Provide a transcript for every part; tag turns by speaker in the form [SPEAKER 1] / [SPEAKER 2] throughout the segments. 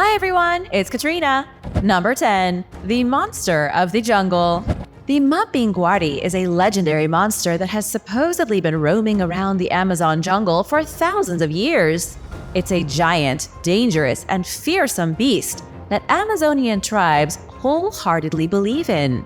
[SPEAKER 1] Hi everyone, it's Katrina. Number 10. The Monster of the Jungle. The Mapinguari is a legendary monster that has supposedly been roaming around the Amazon jungle for thousands of years. It's a giant, dangerous, and fearsome beast that Amazonian tribes wholeheartedly believe in.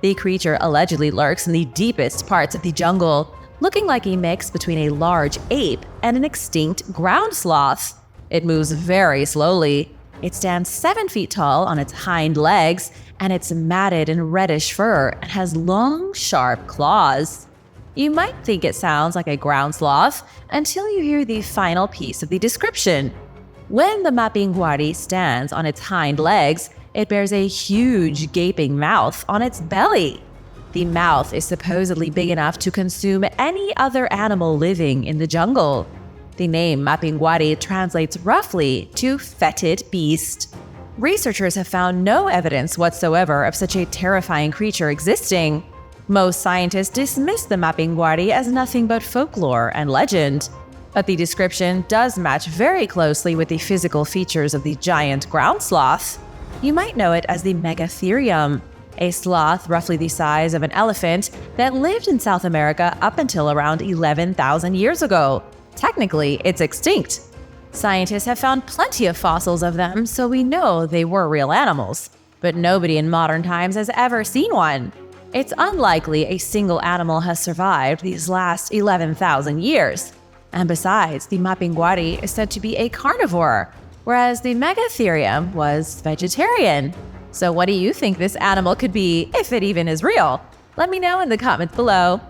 [SPEAKER 1] The creature allegedly lurks in the deepest parts of the jungle, looking like a mix between a large ape and an extinct ground sloth. It moves very slowly. It stands 7 feet tall on its hind legs, and it's matted in reddish fur and has long, sharp claws. You might think it sounds like a ground sloth until you hear the final piece of the description. When the Mapinguari stands on its hind legs, it bears a huge gaping mouth on its belly. The mouth is supposedly big enough to consume any other animal living in the jungle. The name Mapinguari translates roughly to fetid beast. Researchers have found no evidence whatsoever of such a terrifying creature existing. Most scientists dismiss the Mapinguari as nothing but folklore and legend. But the description does match very closely with the physical features of the giant ground sloth. You might know it as the Megatherium, a sloth roughly the size of an elephant that lived in South America up until around 11,000 years ago. Technically, it's extinct. Scientists have found plenty of fossils of them, so we know they were real animals. But nobody in modern times has ever seen one. It's unlikely a single animal has survived these last 11,000 years. And besides, the Mapinguari is said to be a carnivore, whereas the Megatherium was vegetarian. So what do you think this animal could be, if it even is real? Let me know in the comments below.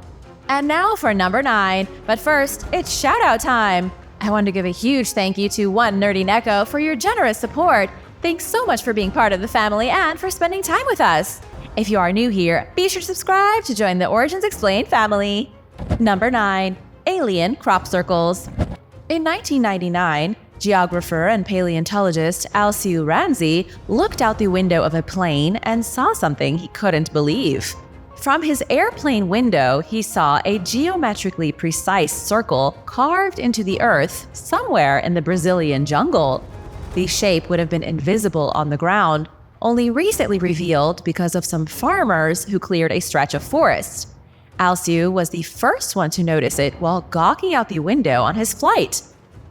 [SPEAKER 1] And now for number 9, but first, it's shout-out time! I want to give a huge thank you to One Nerdy Neko for your generous support. Thanks so much for being part of the family and for spending time with us. If you are new here, be sure to subscribe to join the Origins Explained family. Number 9. Alien crop circles. In 1999, geographer and paleontologist Alceu Ranzi looked out the window of a plane and saw something he couldn't believe. From his airplane window, he saw a geometrically precise circle carved into the earth somewhere in the Brazilian jungle. The shape would have been invisible on the ground, only recently revealed because of some farmers who cleared a stretch of forest. Alceu was the first one to notice it while gawking out the window on his flight.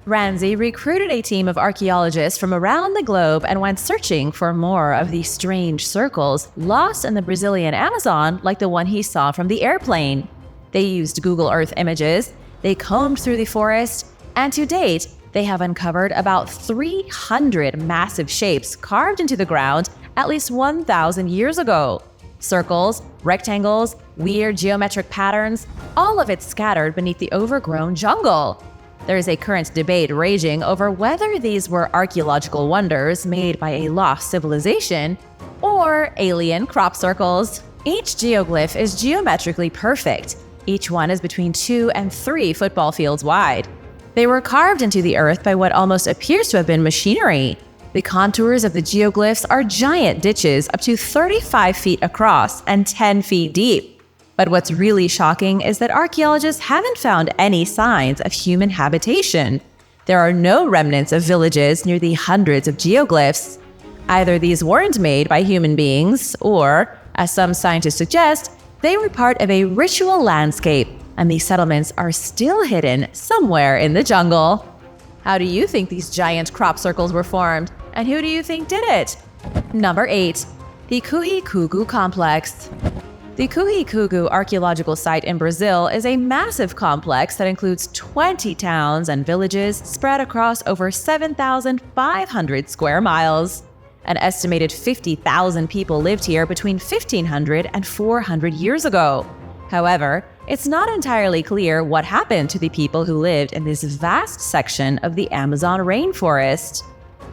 [SPEAKER 1] Ranzi recruited a team of archaeologists from around the globe and went searching for more of these strange circles lost in the Brazilian Amazon like the one he saw from the airplane. They used Google Earth images, they combed through the forest, and to date, they have uncovered about 300 massive shapes carved into the ground at least 1,000 years ago. Circles, rectangles, weird geometric patterns, all of it scattered beneath the overgrown jungle. There is a current debate raging over whether these were archaeological wonders made by a lost civilization or alien crop circles. Each geoglyph is geometrically perfect. Each one is between 2 and 3 football fields wide. They were carved into the earth by what almost appears to have been machinery. The contours of the geoglyphs are giant ditches up to 35 feet across and 10 feet deep. But what's really shocking is that archaeologists haven't found any signs of human habitation. There are no remnants of villages near the hundreds of geoglyphs. Either these weren't made by human beings, or, as some scientists suggest, they were part of a ritual landscape, and these settlements are still hidden somewhere in the jungle. How do you think these giant crop circles were formed, and who do you think did it? Number 8. The Kuhikugu Complex. The Kuhikugu archaeological site in Brazil is a massive complex that includes 20 towns and villages spread across over 7,500 square miles. An estimated 50,000 people lived here between 1,500 and 400 years ago. However, it's not entirely clear what happened to the people who lived in this vast section of the Amazon rainforest.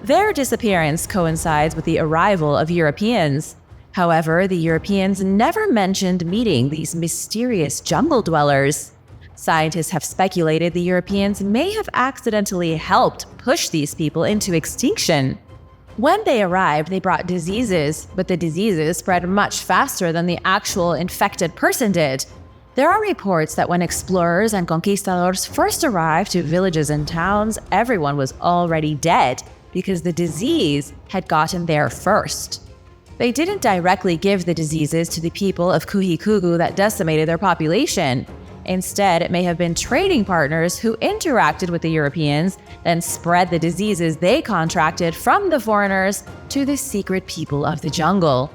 [SPEAKER 1] Their disappearance coincides with the arrival of Europeans. However, the Europeans never mentioned meeting these mysterious jungle dwellers. Scientists have speculated the Europeans may have accidentally helped push these people into extinction. When they arrived, they brought diseases, but the diseases spread much faster than the actual infected person did. There are reports that when explorers and conquistadors first arrived to villages and towns, everyone was already dead. because the disease had gotten there first. They didn't directly give the diseases to the people of Kuhikugu that decimated their population. Instead, it may have been trading partners who interacted with the Europeans, then spread the diseases they contracted from the foreigners to the secret people of the jungle.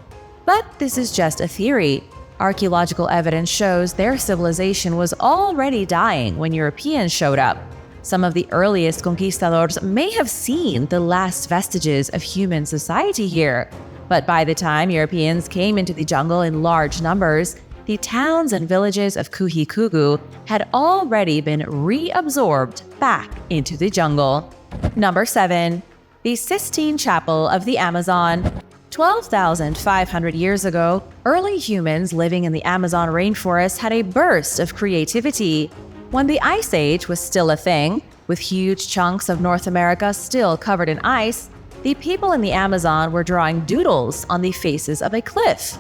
[SPEAKER 1] But this is just a theory. Archaeological evidence shows their civilization was already dying when Europeans showed up. Some of the earliest conquistadors may have seen the last vestiges of human society here. But by the time Europeans came into the jungle in large numbers, the towns and villages of Kuhikugu had already been reabsorbed back into the jungle. Number 7. The Sistine Chapel of the Amazon. 12,500 years ago, early humans living in the Amazon rainforest had a burst of creativity. When the Ice Age was still a thing, with huge chunks of North America still covered in ice, the people in the Amazon were drawing doodles on the faces of a cliff.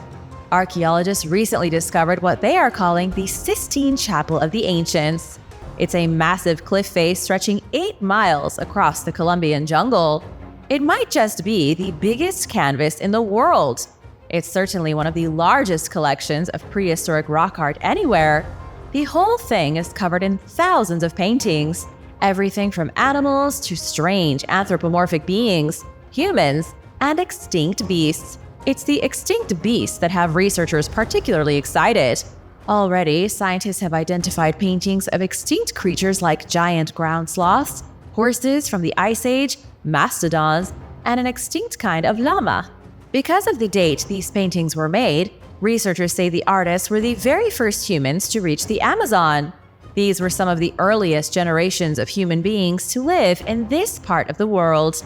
[SPEAKER 1] Archaeologists recently discovered what they are calling the Sistine Chapel of the Ancients. It's a massive cliff face stretching 8 miles across the Colombian jungle. It might just be the biggest canvas in the world. It's certainly one of the largest collections of prehistoric rock art anywhere. The whole thing is covered in thousands of paintings, everything from animals to strange anthropomorphic beings, humans, and extinct beasts. It's the extinct beasts that have researchers particularly excited. Already, scientists have identified paintings of extinct creatures like giant ground sloths, horses from the Ice Age, mastodons, and an extinct kind of llama. Because of the date these paintings were made, researchers say the artists were the very first humans to reach the Amazon. These were some of the earliest generations of human beings to live in this part of the world.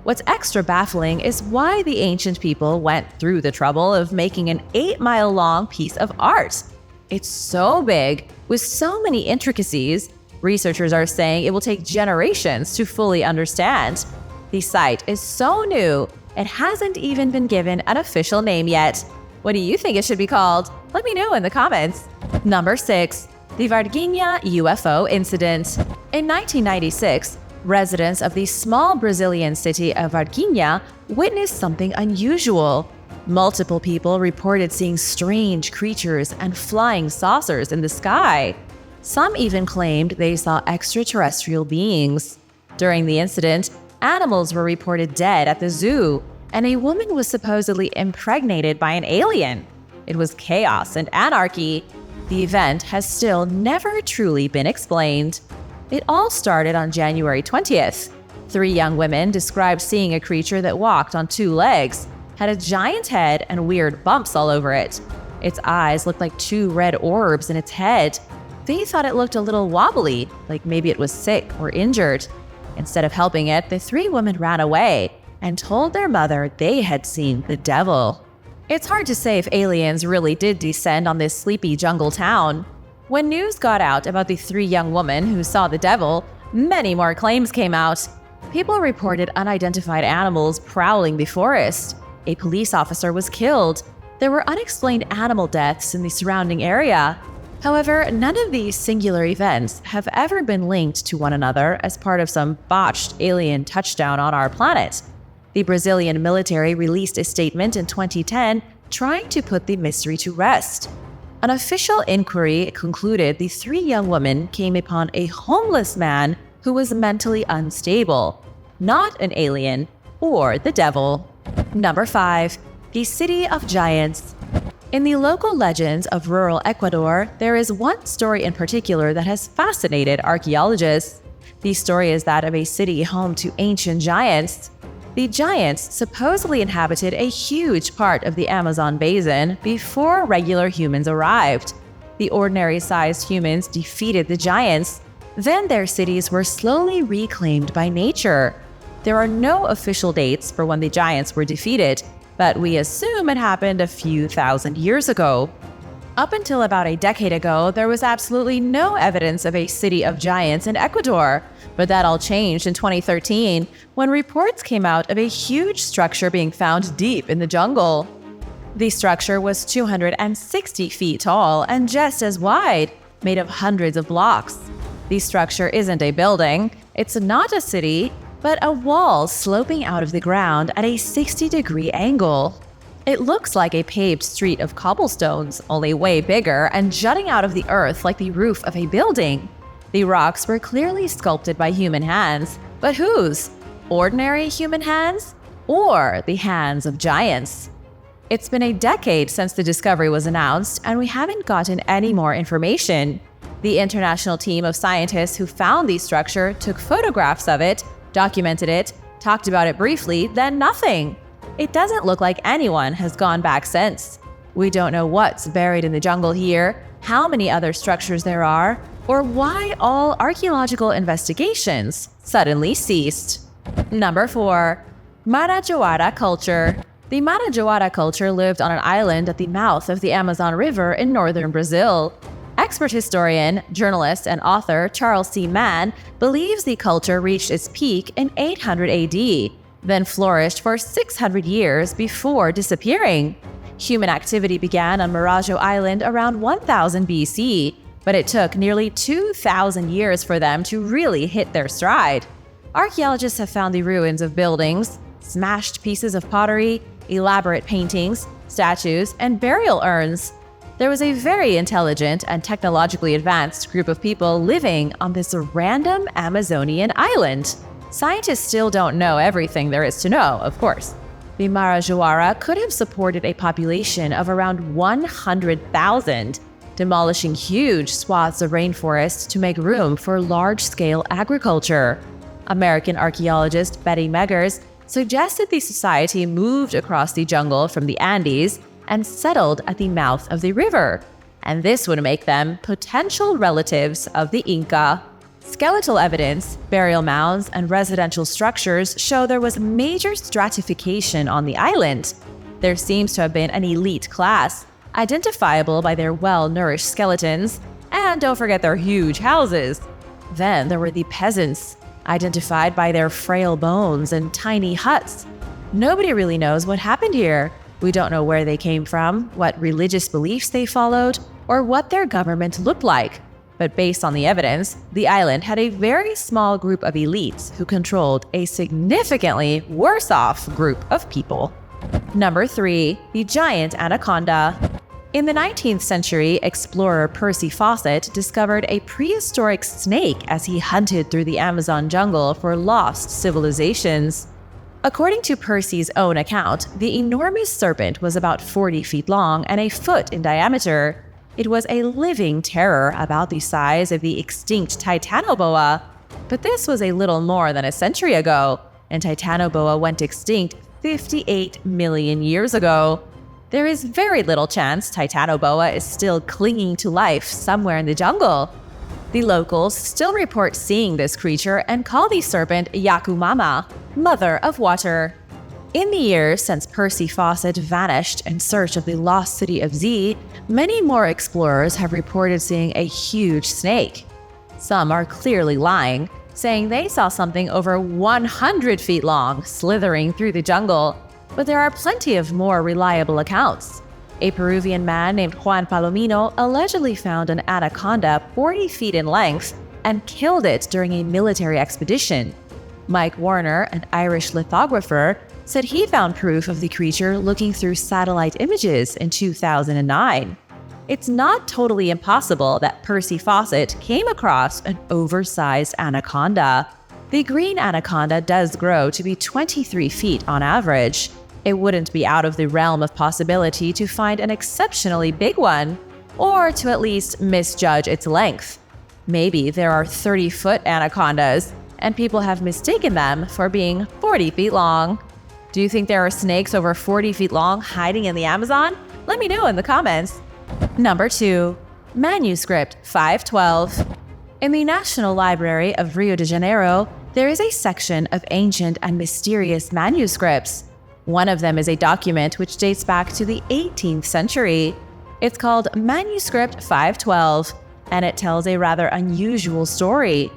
[SPEAKER 1] What's extra baffling is why the ancient people went through the trouble of making an 8-mile-long piece of art. It's so big, with so many intricacies, researchers are saying it will take generations to fully understand. The site is so new, it hasn't even been given an official name yet. What do you think it should be called? Let me know in the comments. Number 6. The Vadinia UFO Incident. In 1996, residents of the small Brazilian city of Vadinia witnessed something unusual. Multiple people reported seeing strange creatures and flying saucers in the sky. Some even claimed they saw extraterrestrial beings. During the incident, animals were reported dead at the zoo, and a woman was supposedly impregnated by an alien. It was chaos and anarchy. The event has still never truly been explained. It all started on January 20th. 3 young women described seeing a creature that walked on 2 legs, had a giant head and weird bumps all over it. Its eyes looked like 2 red orbs in its head. They thought it looked a little wobbly, like maybe it was sick or injured. Instead of helping it, the 3 women ran away and told their mother they had seen the devil. It's hard to say if aliens really did descend on this sleepy jungle town. When news got out about the 3 young women who saw the devil, many more claims came out. People reported unidentified animals prowling the forest. A police officer was killed. There were unexplained animal deaths in the surrounding area. However, none of these singular events have ever been linked to one another as part of some botched alien touchdown on our planet. The Brazilian military released a statement in 2010 trying to put the mystery to rest. An official inquiry concluded the 3 young women came upon a homeless man who was mentally unstable, not an alien or the devil. Number 5. The City of Giants. In the local legends of rural Ecuador, there is one story in particular that has fascinated archaeologists. The story is that of a city home to ancient giants. The giants supposedly inhabited a huge part of the Amazon basin before regular humans arrived. The ordinary-sized humans defeated the giants. Then their cities were slowly reclaimed by nature. There are no official dates for when the giants were defeated, but we assume it happened a few thousand years ago. Up until about a decade ago, there was absolutely no evidence of a city of giants in Ecuador, but that all changed in 2013 when reports came out of a huge structure being found deep in the jungle. The structure was 260 feet tall and just as wide, made of hundreds of blocks. The structure isn't a building, it's not a city, but a wall sloping out of the ground at a 60-degree angle. It looks like a paved street of cobblestones, only way bigger and jutting out of the earth like the roof of a building. The rocks were clearly sculpted by human hands, but whose? Ordinary human hands? Or the hands of giants? It's been a decade since the discovery was announced, and we haven't gotten any more information. The international team of scientists who found the structure took photographs of it, documented it, talked about it briefly, then nothing. It doesn't look like anyone has gone back since. We don't know what's buried in the jungle here, how many other structures there are, or why all archaeological investigations suddenly ceased. Number 4. Marajoara culture. The Marajoara culture lived on an island at the mouth of the Amazon River in northern Brazil. Expert historian, journalist, and author Charles C. Mann believes the culture reached its peak in 800 AD, then flourished for 600 years before disappearing. Human activity began on Marajo Island around 1000 BC, but it took nearly 2,000 years for them to really hit their stride. Archaeologists have found the ruins of buildings, smashed pieces of pottery, elaborate paintings, statues, and burial urns. There was a very intelligent and technologically advanced group of people living on this random Amazonian island. Scientists still don't know everything there is to know, of course. The Marajoara could have supported a population of around 100,000, demolishing huge swaths of rainforest to make room for large-scale agriculture. American archaeologist Betty Meggers suggested the society moved across the jungle from the Andes and settled at the mouth of the river, and this would make them potential relatives of the Inca. Skeletal evidence, burial mounds, and residential structures show there was major stratification on the island. There seems to have been an elite class, identifiable by their well-nourished skeletons, and don't forget their huge houses. Then there were the peasants, identified by their frail bones and tiny huts. Nobody really knows what happened here. We don't know where they came from, what religious beliefs they followed, or what their government looked like. But based on the evidence, the island had a very small group of elites who controlled a significantly worse-off group of people. Number 3. The Giant Anaconda. In the 19th century, explorer Percy Fawcett discovered a prehistoric snake as he hunted through the Amazon jungle for lost civilizations. According to Percy's own account, the enormous serpent was about 40 feet long and a foot in diameter. It was a living terror about the size of the extinct Titanoboa. But this was a little more than a century ago, and Titanoboa went extinct 58 million years ago. There is very little chance Titanoboa is still clinging to life somewhere in the jungle. The locals still report seeing this creature and call the serpent Yakumama, Mother of Water. In the years since Percy Fawcett vanished in search of the lost city of Z, many more explorers have reported seeing a huge snake. Some are clearly lying, saying they saw something over 100 feet long slithering through the jungle, but there are plenty of more reliable accounts. A Peruvian man named Juan Palomino allegedly found an anaconda 40 feet in length and killed it during a military expedition. Mike Warner, an Irish lithographer, said he found proof of the creature looking through satellite images in 2009. It's not totally impossible that Percy Fawcett came across an oversized anaconda. The green anaconda does grow to be 23 feet on average. It wouldn't be out of the realm of possibility to find an exceptionally big one, or to at least misjudge its length. Maybe there are 30-foot anacondas, and people have mistaken them for being 40 feet long. Do you think there are snakes over 40 feet long hiding in the Amazon? Let me know in the comments. Number 2. Manuscript 512. In the National Library of Rio de Janeiro, there is a section of ancient and mysterious manuscripts. One of them is a document which dates back to the 18th century. It's called Manuscript 512, and it tells a rather unusual story.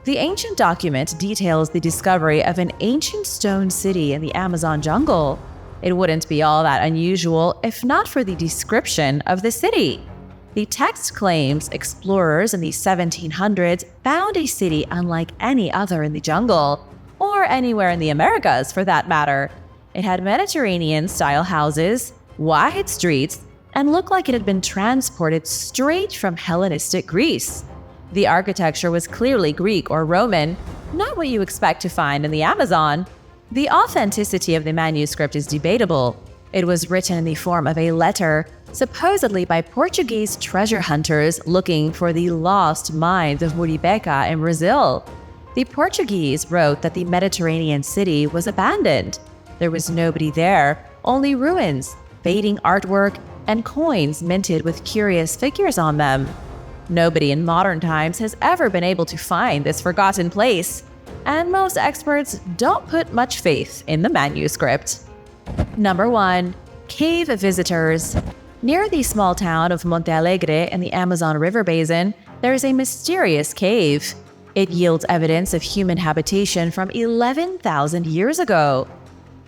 [SPEAKER 1] The ancient document details the discovery of an ancient stone city in the Amazon jungle. It wouldn't be all that unusual if not for the description of the city. The text claims explorers in the 1700s found a city unlike any other in the jungle. or anywhere in the Americas for that matter. It had Mediterranean-style houses, wide streets, and looked like it had been transported straight from Hellenistic Greece. The architecture was clearly Greek or Roman, not what you expect to find in the Amazon. The authenticity of the manuscript is debatable. It was written in the form of a letter, supposedly by Portuguese treasure hunters looking for the lost mines of Muribeca in Brazil. The Portuguese wrote that the Mediterranean city was abandoned. There was nobody there, only ruins, fading artwork, and coins minted with curious figures on them. Nobody in modern times has ever been able to find this forgotten place, and most experts don't put much faith in the manuscript. Number 1. Cave visitors. Near the small town of Monte Alegre in the Amazon River Basin, there is a mysterious cave. It yields evidence of human habitation from 11,000 years ago.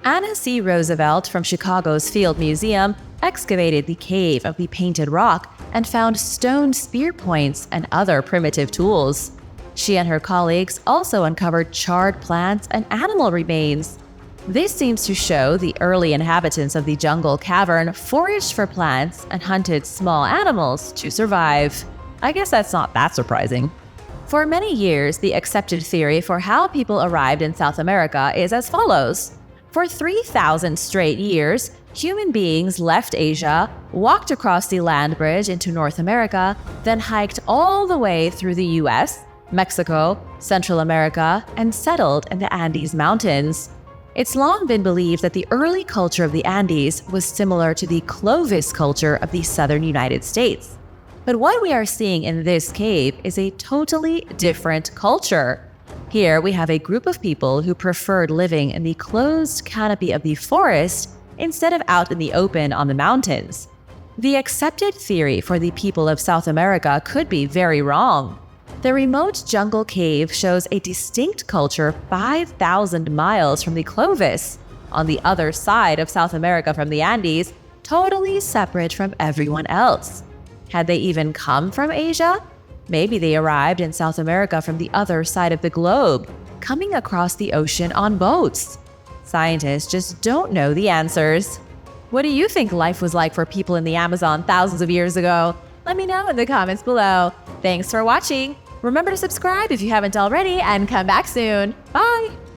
[SPEAKER 1] Anna C. Roosevelt from Chicago's Field Museum excavated the cave of the Painted Rock and found stone spear points and other primitive tools. She and her colleagues also uncovered charred plants and animal remains. This seems to show the early inhabitants of the jungle cavern foraged for plants and hunted small animals to survive. I guess that's not that surprising. For many years, the accepted theory for how people arrived in South America is as follows. For 3,000 straight years, human beings left Asia, walked across the land bridge into North America, then hiked all the way through the US, Mexico, Central America, and settled in the Andes Mountains. It's long been believed that the early culture of the Andes was similar to the Clovis culture of the southern United States. But what we are seeing in this cave is a totally different culture. Here we have a group of people who preferred living in the closed canopy of the forest instead of out in the open on the mountains. The accepted theory for the people of South America could be very wrong. The remote jungle cave shows a distinct culture 5,000 miles from the Clovis, on the other side of South America from the Andes, totally separate from everyone else. Had they even come from Asia? Maybe they arrived in South America from the other side of the globe, coming across the ocean on boats. Scientists just don't know the answers. What do you think life was like for people in the Amazon thousands of years ago? Let me know in the comments below. Thanks for watching. Remember to subscribe if you haven't already and come back soon. Bye!